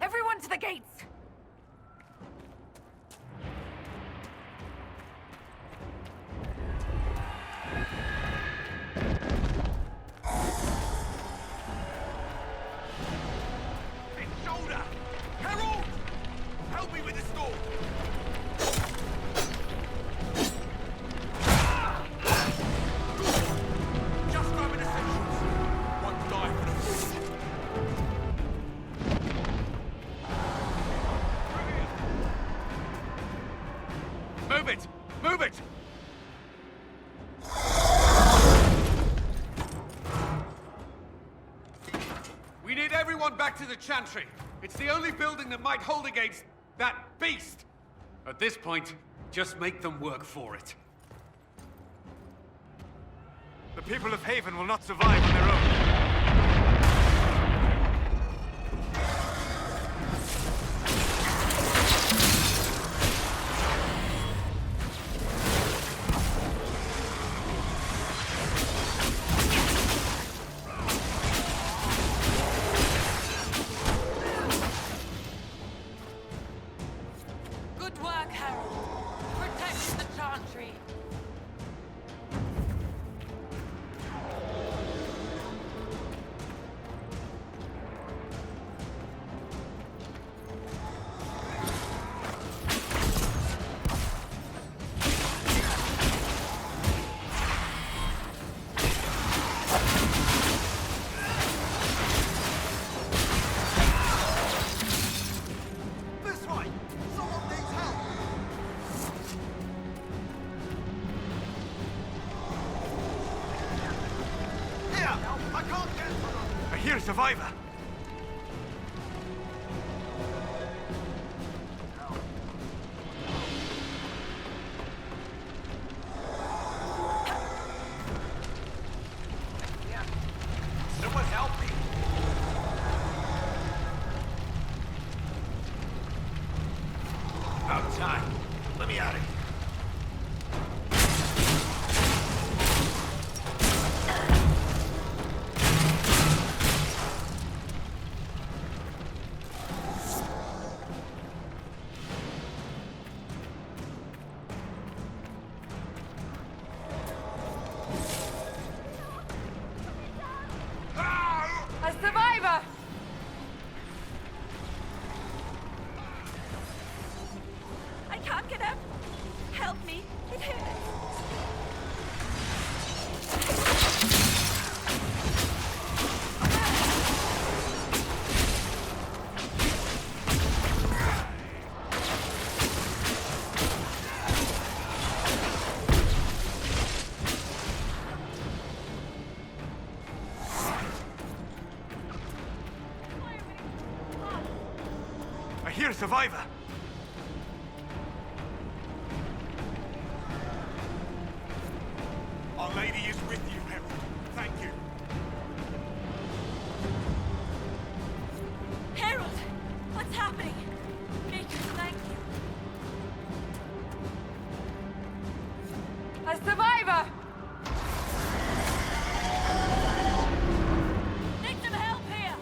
Everyone to the gates! Shoulder! Herald! Help me with this door! Just grabbing essentials. One die for the food. Move it! Move it! We need everyone back to the Chantry. It's the only building that might hold against that beast. At this point, just make them work for it. The people of Haven will not survive on their own. Good work, Herald. Protect the Chantry. I hear a survivor! Someone help me! Out of time. Let me out of here. A survivor! I can't get up. Help me. It hurts. I hear a survivor! Our Lady is with you, Herald. Thank you. Herald! What's happening? Maker, thank you. A survivor! Need some help here!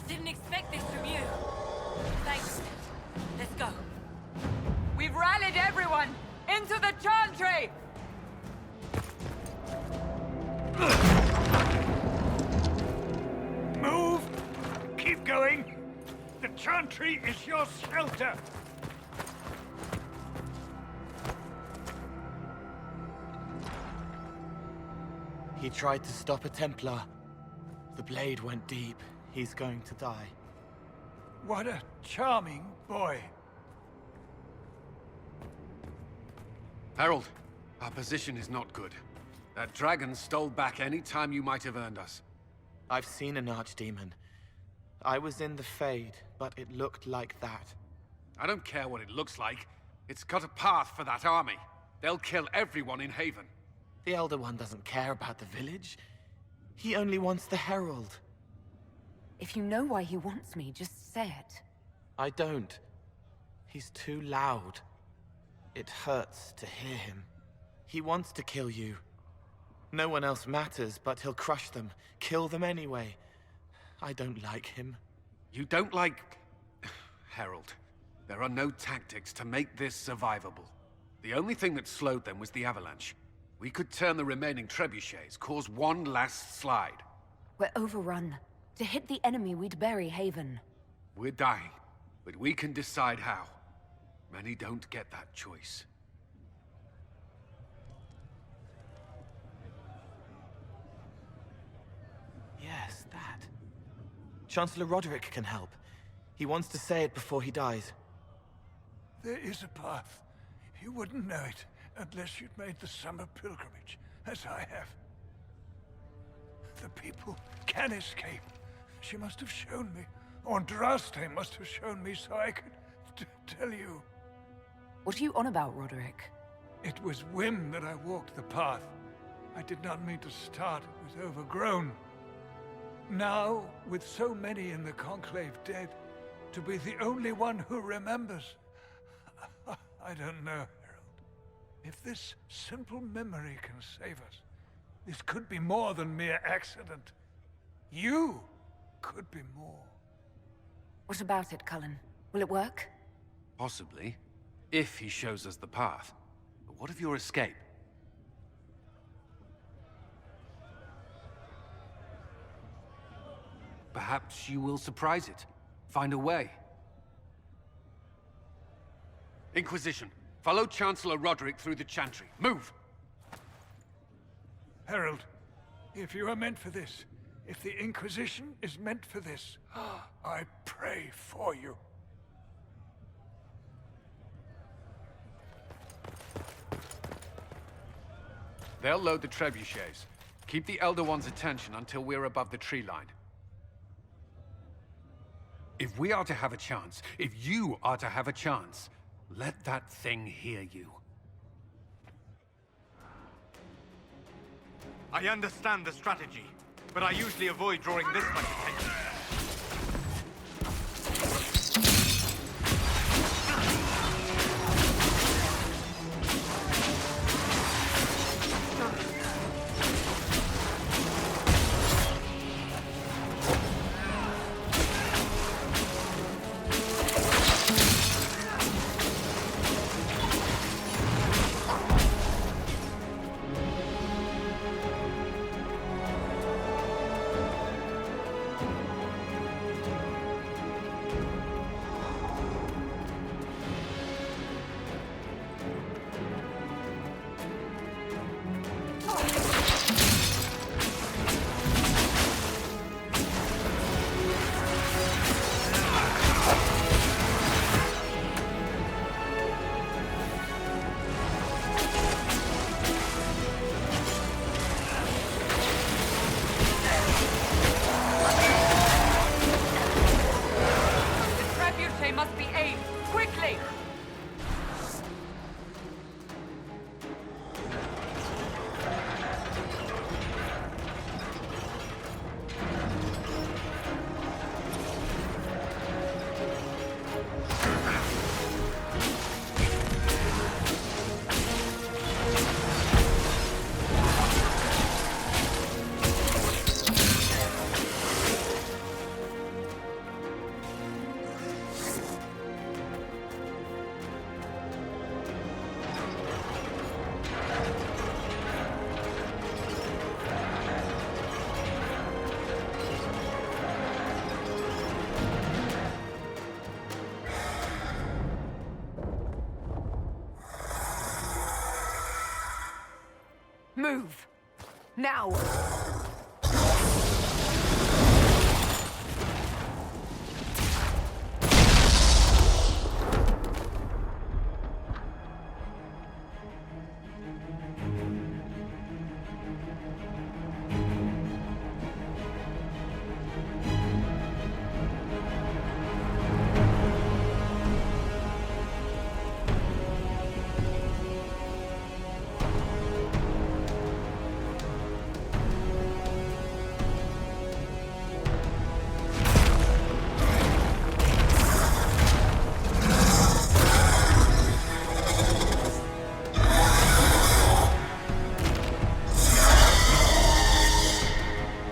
Didn't expect this from you. Thanks. Let's go. We've rallied everyone! Into the chantry! Move! Keep going! The chantry is your shelter! He tried to stop a Templar. The blade went deep. He's going to die. What a charming boy. Herald, our position is not good. That dragon stole back any time you might have earned us. I've seen an archdemon. I was in the Fade, but it looked like that. I don't care what it looks like. It's got a path for that army. They'll kill everyone in Haven. The Elder One doesn't care about the village. He only wants the Herald. If you know why he wants me, just say it. I don't. He's too loud. It hurts to hear him. He wants to kill you. No one else matters, but he'll crush them, kill them anyway. I don't like him. You don't like... Herald, there are no tactics to make this survivable. The only thing that slowed them was the avalanche. We could turn the remaining trebuchets, cause one last slide. We're overrun. To hit the enemy, we'd bury Haven. We're dying, but we can decide how. Many don't get that choice. Yes, that. Chancellor Roderick can help. He wants to say it before he dies. There is a path. You wouldn't know it unless you'd made the summer pilgrimage, as I have. The people can escape. She must have shown me. Or Andraste must have shown me so I could tell you. What are you on about, Roderick? It was whim that I walked the path. I did not mean to start. It was overgrown. Now, with so many in the Conclave dead, to be the only one who remembers... I don't know, Herald. If this simple memory can save us, this could be more than mere accident. You could be more. What about it, Cullen? Will it work? Possibly, if he shows us the path. But what of your escape? Perhaps you will surprise it. Find a way. Inquisition, follow Chancellor Roderick through the Chantry. Move! Herald, if you are meant for this, If the Inquisition is meant for this, I pray for you. They'll load the trebuchets. Keep the Elder One's attention until we're above the tree line. If we are to have a chance, if you are to have a chance, let that thing hear you. I understand the strategy, but I usually avoid drawing this much attention. Move! Now!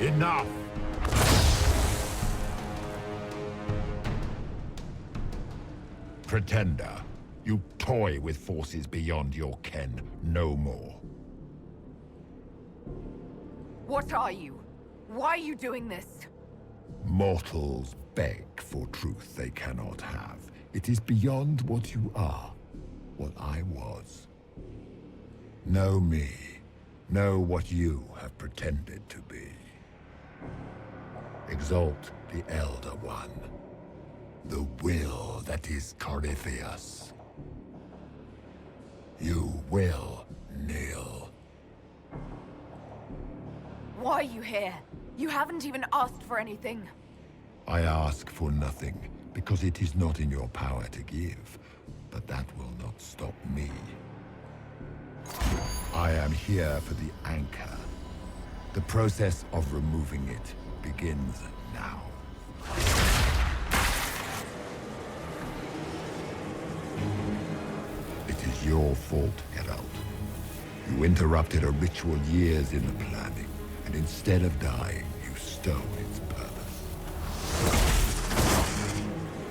Enough! Pretender, you toy with forces beyond your ken no more. What are you? Why are you doing this? Mortals beg for truth they cannot have. It is beyond what you are, what I was. Know me. Know what you have pretended to be. Exalt the Elder One. The will that is Corypheus. You will kneel. Why are you here? You haven't even asked for anything. I ask for nothing, because it is not in your power to give. But that will not stop me. I am here for the anchor. The process of removing it begins now. It is your fault, Herald. You interrupted a ritual years in the planning, and instead of dying, you stole its purpose.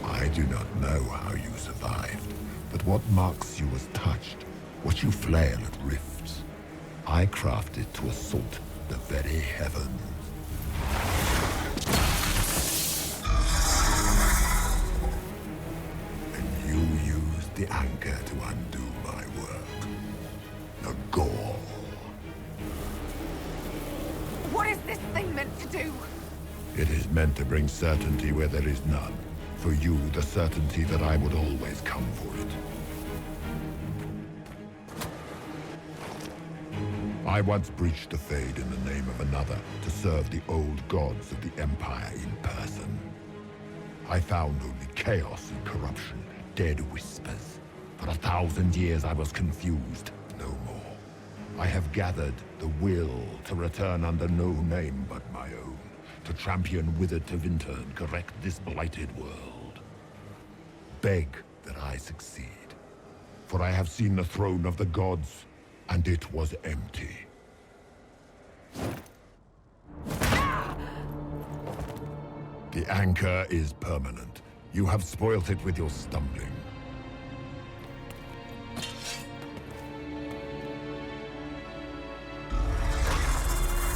I do not know how you survived, but what marks you as touched, what you flail at rifts, I crafted to assault the very heavens. And you used the anchor to undo my work. The gore. What is this thing meant to do? It is meant to bring certainty where there is none. For you, the certainty that I would always come for it. I once breached the Fade in the name of another to serve the old gods of the Empire in person. I found only chaos and corruption, dead whispers. For 1,000 years I was confused, no more. I have gathered the will to return under no name but my own, to champion withered Tevinter and correct this blighted world. Beg that I succeed, for I have seen the throne of the gods, and it was empty. The anchor is permanent. You have spoilt it with your stumbling.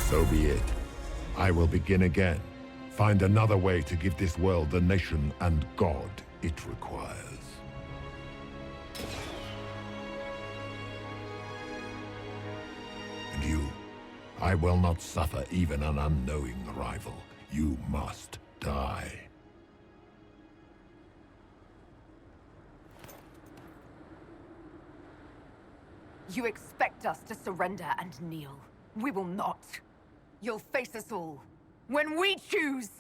So be it. I will begin again. Find another way to give this world the nation and God it requires. And you, I will not suffer even an unknowing rival. You must die. You expect us to surrender and kneel. We will not. You'll face us all. When we choose!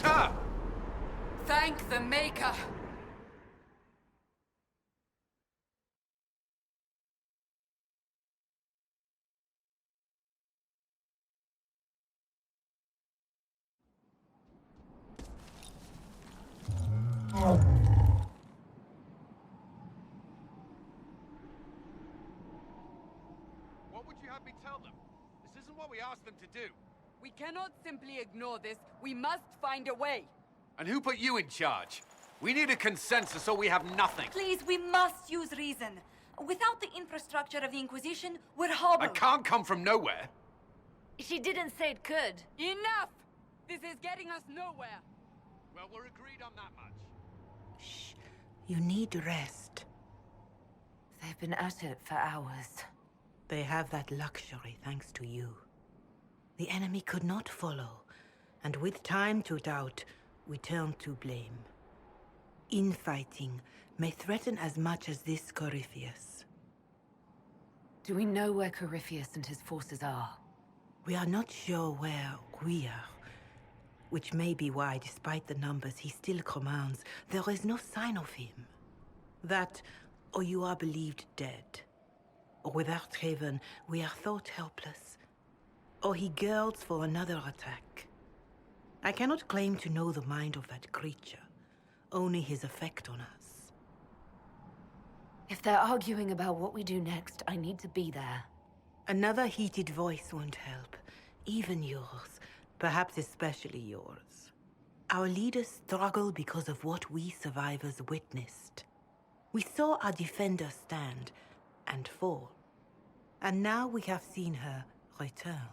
her! Thank the Maker! What would you have me tell them? This isn't what we asked them to do. We cannot simply ignore this. We must find a way. And who put you in charge? We need a consensus or we have nothing. Please, we must use reason. Without the infrastructure of the Inquisition, we're I hobbled. can't come from nowhere. She didn't say it could. Enough! This is getting us nowhere. Well, we're agreed on that much. You need rest. They've been at it for hours. They have that luxury thanks to you. The enemy could not follow, and with time to doubt, we turn to blame. Infighting may threaten as much as this Corypheus. Do we know where Corypheus and his forces are? We are not sure where we are, which may be why, despite the numbers he still commands, there is no sign of him. That, or you are believed dead. Or without Haven, we are thought helpless. Or he girds for another attack. I cannot claim to know the mind of that creature, only his effect on us. If they're arguing about what we do next, I need to be there. Another heated voice won't help, even yours, perhaps especially yours. Our leaders struggle because of what we survivors witnessed. We saw our defender stand and fall, and now we have seen her return.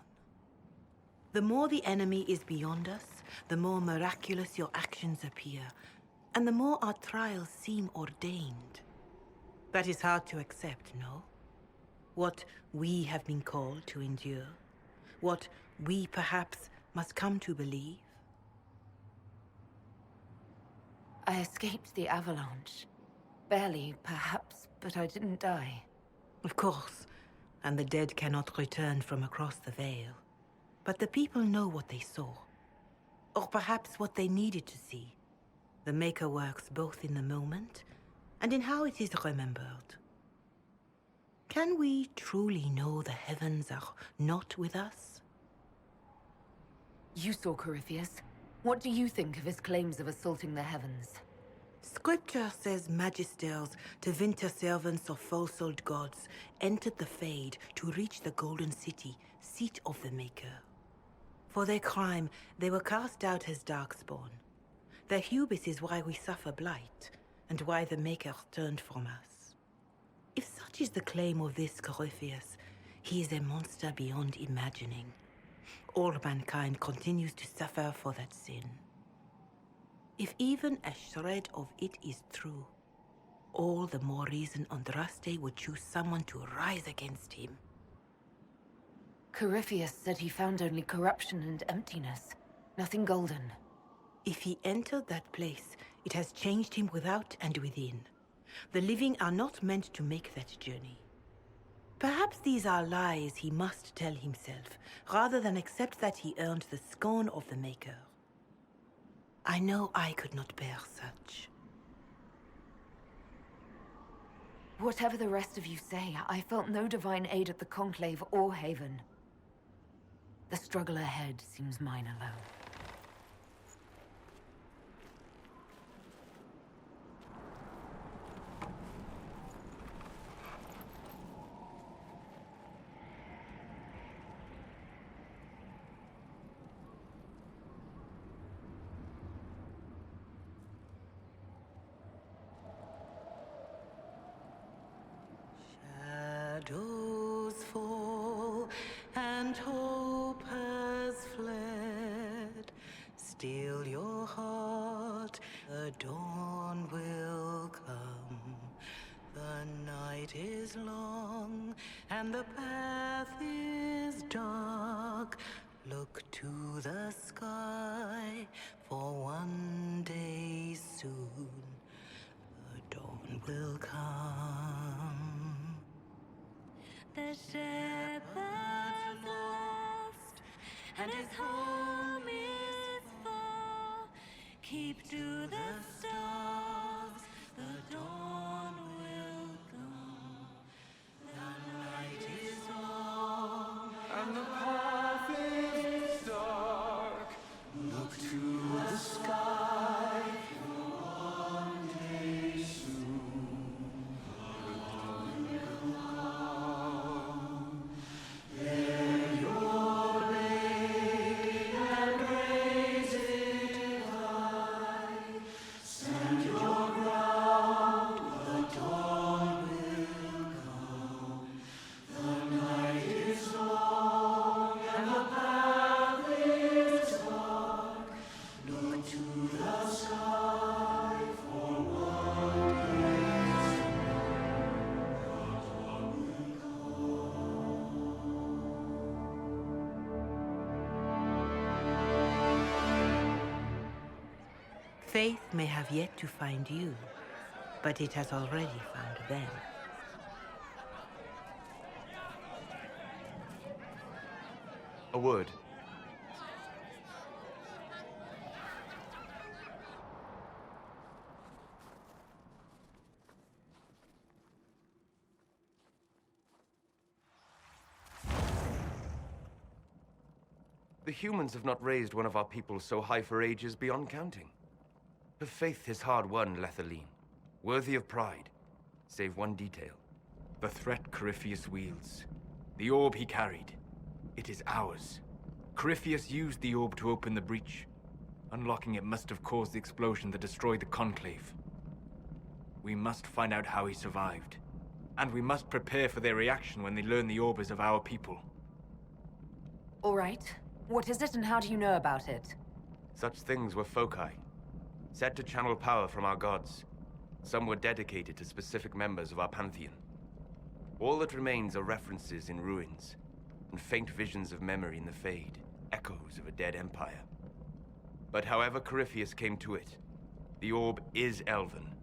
The more the enemy is beyond us, the more miraculous your actions appear, and the more our trials seem ordained. That is hard to accept, no? What we have been called to endure, what we perhaps must come to believe. I escaped the avalanche. Barely, perhaps, but I didn't die. Of course, and the dead cannot return from across the veil. But the people know what they saw. Or perhaps what they needed to see. The Maker works both in the moment and in how it is remembered. Can we truly know the heavens are not with us? You saw Corypheus. What do you think of his claims of assaulting the heavens? Scripture says magisters, Tevinter servants of false-old gods, entered the Fade to reach the Golden City, seat of the Maker. For their crime, they were cast out as Darkspawn. Their hubris is why we suffer blight, and why the Maker turned from us. If such is the claim of this Corypheus, he is a monster beyond imagining. All mankind continues to suffer for that sin. If even a shred of it is true, all the more reason Andraste would choose someone to rise against him. Corypheus said he found only corruption and emptiness. Nothing golden. If he entered that place, it has changed him without and within. The living are not meant to make that journey. Perhaps these are lies he must tell himself, rather than accept that he earned the scorn of the Maker. I know I could not bear such. Whatever the rest of you say, I felt no divine aid at the Conclave or Haven. The struggle ahead seems mine alone. Shadows fall and hope has fled. Still your heart, the dawn will come. The night is long and the path is dark. Look to the sky, for one day soon the dawn will come. The shepherd's lost, and his home is far. keep to the stars, the dawn will come. The night is long, and the path is dark. Look to the sky, for one day soon the dawn will come. There your blade and raise it high. Stand your ground, the dawn will come. The night is long, and the path is dark. Look to the sky, for one day soon the dawn will Faith may have yet to find you, but it has already found them. A word. The humans have not raised one of our people so high for ages beyond counting. Her faith is hard won, Lavellan, worthy of pride, save one detail. The threat Corypheus wields. The orb he carried. It is ours. Corypheus used the orb to open the breach. Unlocking it must have caused the explosion that destroyed the Conclave. We must find out how he survived. And we must prepare for their reaction when they learn the orb is of our people. All right. What is it and how do you know about it? Such things were foci, said to channel power from our gods. Some were dedicated to specific members of our pantheon. All that remains are references in ruins, and faint visions of memory in the Fade, echoes of a dead empire. But however Corypheus came to it, the orb is elven,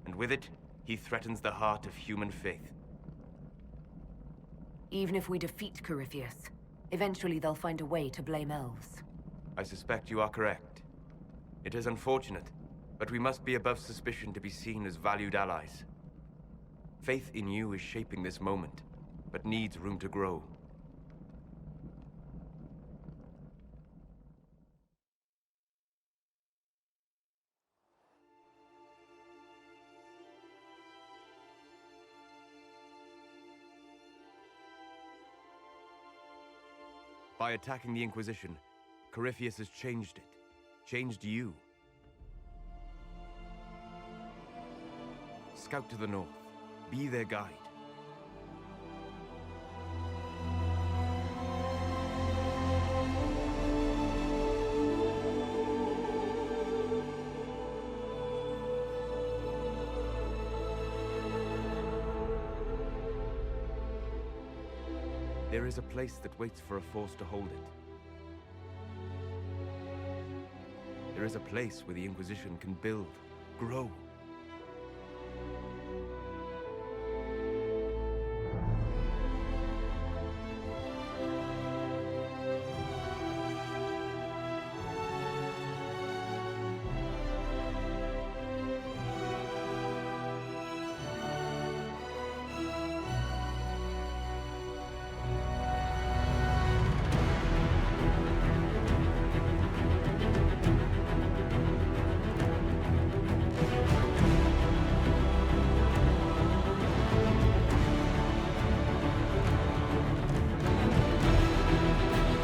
and with it, he threatens the heart of human faith. Even if we defeat Corypheus, eventually they'll find a way to blame elves. I suspect you are correct. It is unfortunate, but we must be above suspicion to be seen as valued allies. Faith in you is shaping this moment, but needs room to grow. By attacking the Inquisition, Corypheus has changed it. Changed you. Scout to the north. Be their guide. There is a place that waits for a force to hold it. There is a place where the Inquisition can build, grow.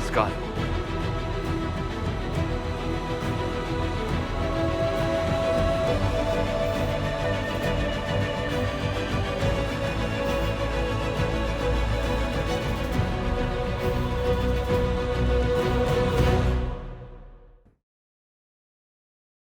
Sky.